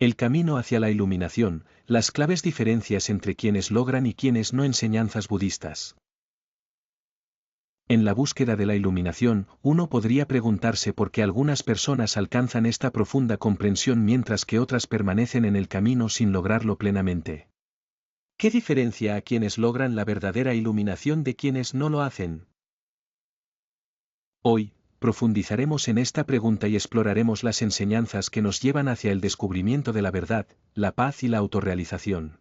El camino hacia la iluminación, las claves diferencias entre quienes logran y quienes no. Enseñanzas budistas. En la búsqueda de la iluminación, uno podría preguntarse por qué algunas personas alcanzan esta profunda comprensión mientras que otras permanecen en el camino sin lograrlo plenamente. ¿Qué diferencia a quienes logran la verdadera iluminación de quienes no lo hacen? Hoy, profundizaremos en esta pregunta y exploraremos las enseñanzas que nos llevan hacia el descubrimiento de la verdad, la paz y la autorrealización.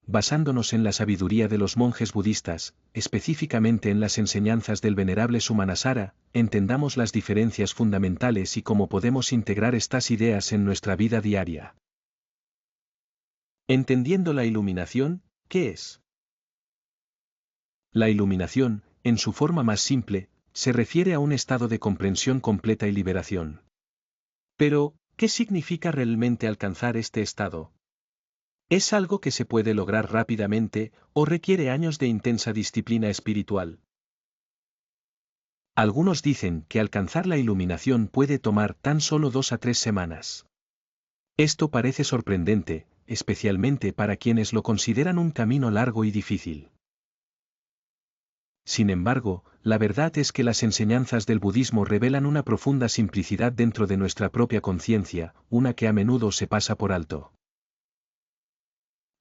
Basándonos en la sabiduría de los monjes budistas, específicamente en las enseñanzas del venerable Sumanasara, entendamos las diferencias fundamentales y cómo podemos integrar estas ideas en nuestra vida diaria. Entendiendo la iluminación, ¿qué es? La iluminación, en su forma más simple, se refiere a un estado de comprensión completa y liberación. Pero, ¿qué significa realmente alcanzar este estado? ¿Es algo que se puede lograr rápidamente o requiere años de intensa disciplina espiritual? Algunos dicen que alcanzar la iluminación puede tomar tan solo 2 a 3 semanas. Esto parece sorprendente, especialmente para quienes lo consideran un camino largo y difícil. Sin embargo, la verdad es que las enseñanzas del budismo revelan una profunda simplicidad dentro de nuestra propia conciencia, una que a menudo se pasa por alto.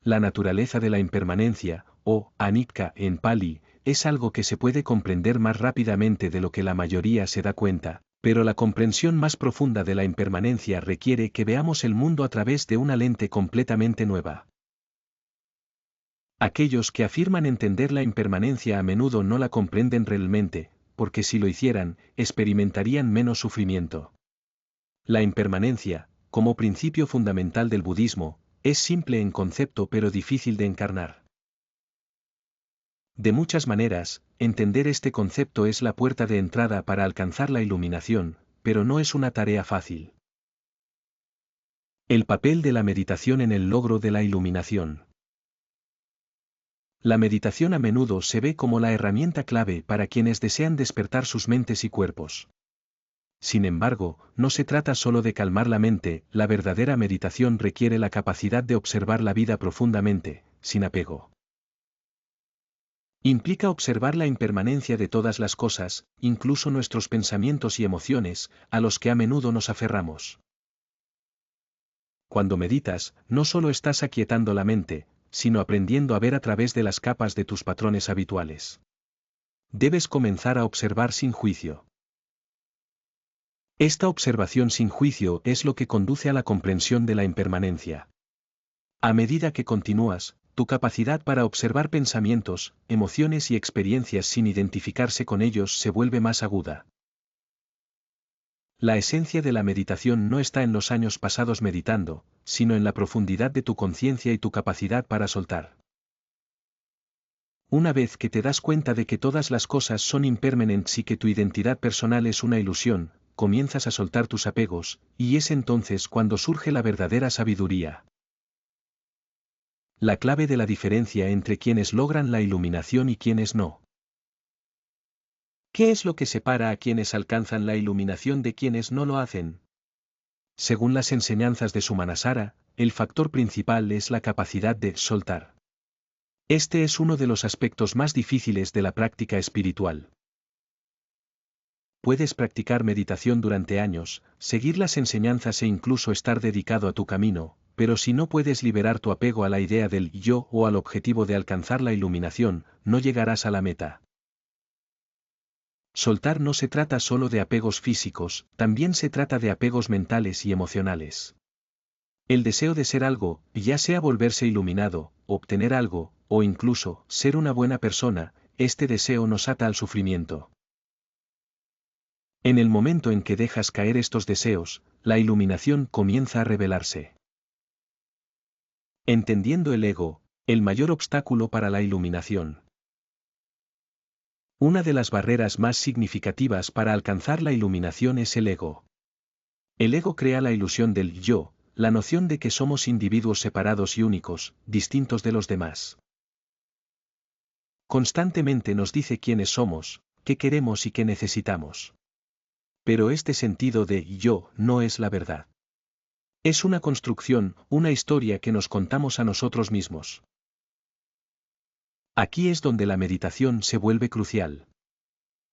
La naturaleza de la impermanencia, o anicca en Pali, es algo que se puede comprender más rápidamente de lo que la mayoría se da cuenta, pero la comprensión más profunda de la impermanencia requiere que veamos el mundo a través de una lente completamente nueva. Aquellos que afirman entender la impermanencia a menudo no la comprenden realmente, porque si lo hicieran, experimentarían menos sufrimiento. La impermanencia, como principio fundamental del budismo, es simple en concepto pero difícil de encarnar. De muchas maneras, entender este concepto es la puerta de entrada para alcanzar la iluminación, pero no es una tarea fácil. El papel de la meditación en el logro de la iluminación. La meditación a menudo se ve como la herramienta clave para quienes desean despertar sus mentes y cuerpos. Sin embargo, no se trata solo de calmar la mente, la verdadera meditación requiere la capacidad de observar la vida profundamente, sin apego. Implica observar la impermanencia de todas las cosas, incluso nuestros pensamientos y emociones, a los que a menudo nos aferramos. Cuando meditas, no solo estás aquietando la mente, sino aprendiendo a ver a través de las capas de tus patrones habituales. Debes comenzar a observar sin juicio. Esta observación sin juicio es lo que conduce a la comprensión de la impermanencia. A medida que continúas, tu capacidad para observar pensamientos, emociones y experiencias sin identificarse con ellos se vuelve más aguda. La esencia de la meditación no está en los años pasados meditando, sino en la profundidad de tu conciencia y tu capacidad para soltar. Una vez que te das cuenta de que todas las cosas son impermanentes y que tu identidad personal es una ilusión, comienzas a soltar tus apegos, y es entonces cuando surge la verdadera sabiduría. La clave de la diferencia entre quienes logran la iluminación y quienes no. ¿Qué es lo que separa a quienes alcanzan la iluminación de quienes no lo hacen? Según las enseñanzas de Sumanasara, el factor principal es la capacidad de soltar. Este es uno de los aspectos más difíciles de la práctica espiritual. Puedes practicar meditación durante años, seguir las enseñanzas e incluso estar dedicado a tu camino, pero si no puedes liberar tu apego a la idea del yo o al objetivo de alcanzar la iluminación, no llegarás a la meta. Soltar no se trata solo de apegos físicos, también se trata de apegos mentales y emocionales. El deseo de ser algo, ya sea volverse iluminado, obtener algo, o incluso ser una buena persona, este deseo nos ata al sufrimiento. En el momento en que dejas caer estos deseos, la iluminación comienza a revelarse. Entendiendo el ego, el mayor obstáculo para la iluminación. Una de las barreras más significativas para alcanzar la iluminación es el ego. El ego crea la ilusión del yo, la noción de que somos individuos separados y únicos, distintos de los demás. Constantemente nos dice quiénes somos, qué queremos y qué necesitamos. Pero este sentido de yo no es la verdad. Es una construcción, una historia que nos contamos a nosotros mismos. Aquí es donde la meditación se vuelve crucial.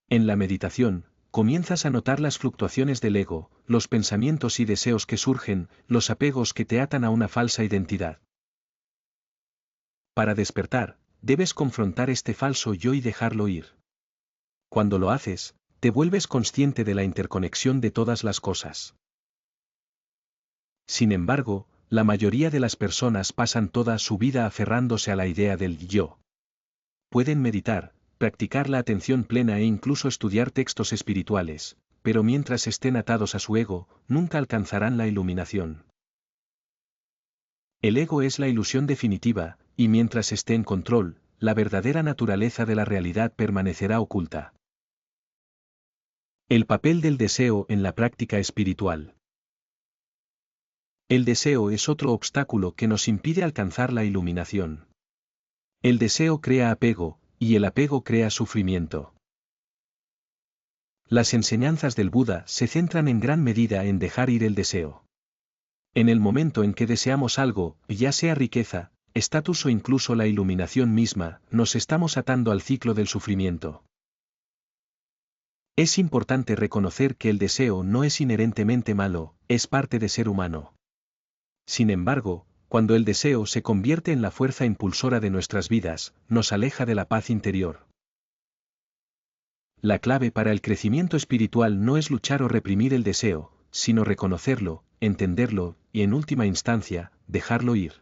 En la meditación, comienzas a notar las fluctuaciones del ego, los pensamientos y deseos que surgen, los apegos que te atan a una falsa identidad. Para despertar, debes confrontar este falso yo y dejarlo ir. Cuando lo haces, te vuelves consciente de la interconexión de todas las cosas. Sin embargo, la mayoría de las personas pasan toda su vida aferrándose a la idea del yo. Pueden meditar, practicar la atención plena e incluso estudiar textos espirituales, pero mientras estén atados a su ego, nunca alcanzarán la iluminación. El ego es la ilusión definitiva, y mientras esté en control, la verdadera naturaleza de la realidad permanecerá oculta. El papel del deseo en la práctica espiritual. El deseo es otro obstáculo que nos impide alcanzar la iluminación. El deseo crea apego, y el apego crea sufrimiento. Las enseñanzas del Buda se centran en gran medida en dejar ir el deseo. En el momento en que deseamos algo, ya sea riqueza, estatus o incluso la iluminación misma, nos estamos atando al ciclo del sufrimiento. Es importante reconocer que el deseo no es inherentemente malo, es parte de ser humano. Sin embargo, cuando el deseo se convierte en la fuerza impulsora de nuestras vidas, nos aleja de la paz interior. La clave para el crecimiento espiritual no es luchar o reprimir el deseo, sino reconocerlo, entenderlo, y en última instancia, dejarlo ir.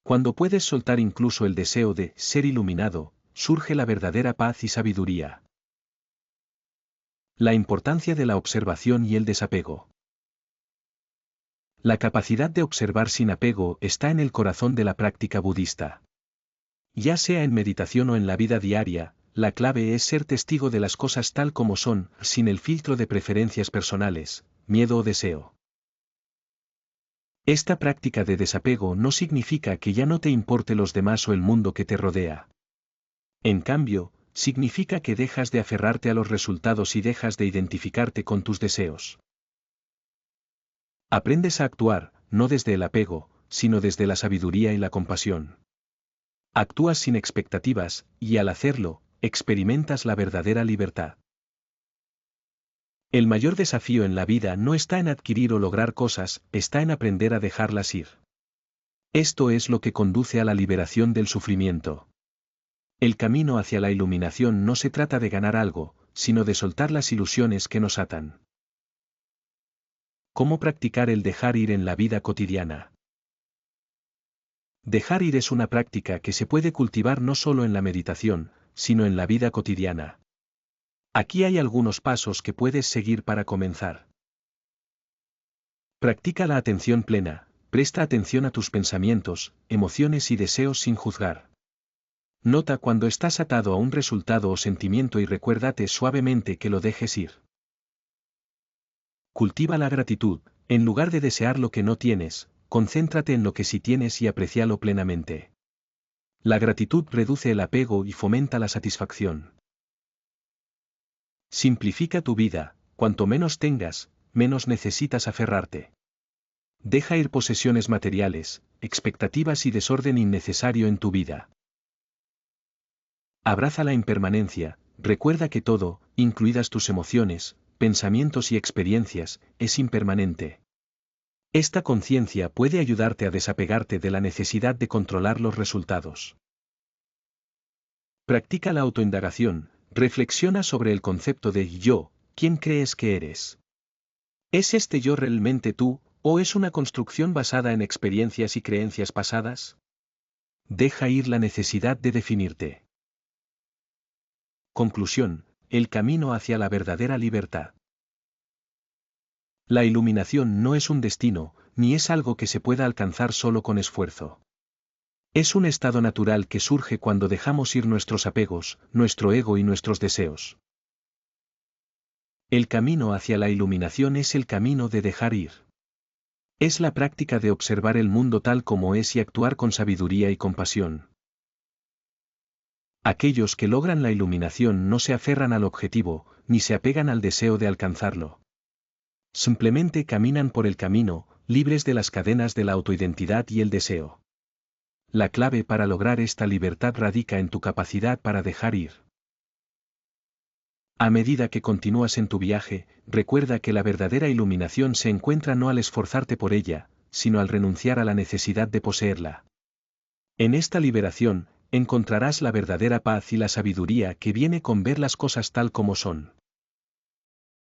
Cuando puedes soltar incluso el deseo de ser iluminado, surge la verdadera paz y sabiduría. La importancia de la observación y el desapego. La capacidad de observar sin apego está en el corazón de la práctica budista. Ya sea en meditación o en la vida diaria, la clave es ser testigo de las cosas tal como son, sin el filtro de preferencias personales, miedo o deseo. Esta práctica de desapego no significa que ya no te importe los demás o el mundo que te rodea. En cambio, significa que dejas de aferrarte a los resultados y dejas de identificarte con tus deseos. Aprendes a actuar, no desde el apego, sino desde la sabiduría y la compasión. Actúas sin expectativas, y al hacerlo, experimentas la verdadera libertad. El mayor desafío en la vida no está en adquirir o lograr cosas, está en aprender a dejarlas ir. Esto es lo que conduce a la liberación del sufrimiento. El camino hacia la iluminación no se trata de ganar algo, sino de soltar las ilusiones que nos atan. ¿Cómo practicar el dejar ir en la vida cotidiana? Dejar ir es una práctica que se puede cultivar no solo en la meditación, sino en la vida cotidiana. Aquí hay algunos pasos que puedes seguir para comenzar. Practica la atención plena, presta atención a tus pensamientos, emociones y deseos sin juzgar. Nota cuando estás atado a un resultado o sentimiento y recuérdate suavemente que lo dejes ir. Cultiva la gratitud, en lugar de desear lo que no tienes, concéntrate en lo que sí tienes y aprécialo plenamente. La gratitud reduce el apego y fomenta la satisfacción. Simplifica tu vida, cuanto menos tengas, menos necesitas aferrarte. Deja ir posesiones materiales, expectativas y desorden innecesario en tu vida. Abraza la impermanencia, recuerda que todo, incluidas tus emociones, pensamientos y experiencias, es impermanente. Esta conciencia puede ayudarte a desapegarte de la necesidad de controlar los resultados. Practica la autoindagación, reflexiona sobre el concepto de yo, ¿quién crees que eres? ¿Es este yo realmente tú, o es una construcción basada en experiencias y creencias pasadas? Deja ir la necesidad de definirte. Conclusión, el camino hacia la verdadera libertad. La iluminación no es un destino, ni es algo que se pueda alcanzar solo con esfuerzo. Es un estado natural que surge cuando dejamos ir nuestros apegos, nuestro ego y nuestros deseos. El camino hacia la iluminación es el camino de dejar ir. Es la práctica de observar el mundo tal como es y actuar con sabiduría y compasión. Aquellos que logran la iluminación no se aferran al objetivo, ni se apegan al deseo de alcanzarlo. Simplemente caminan por el camino, libres de las cadenas de la autoidentidad y el deseo. La clave para lograr esta libertad radica en tu capacidad para dejar ir. A medida que continúas en tu viaje, recuerda que la verdadera iluminación se encuentra no al esforzarte por ella, sino al renunciar a la necesidad de poseerla. En esta liberación, encontrarás la verdadera paz y la sabiduría que viene con ver las cosas tal como son.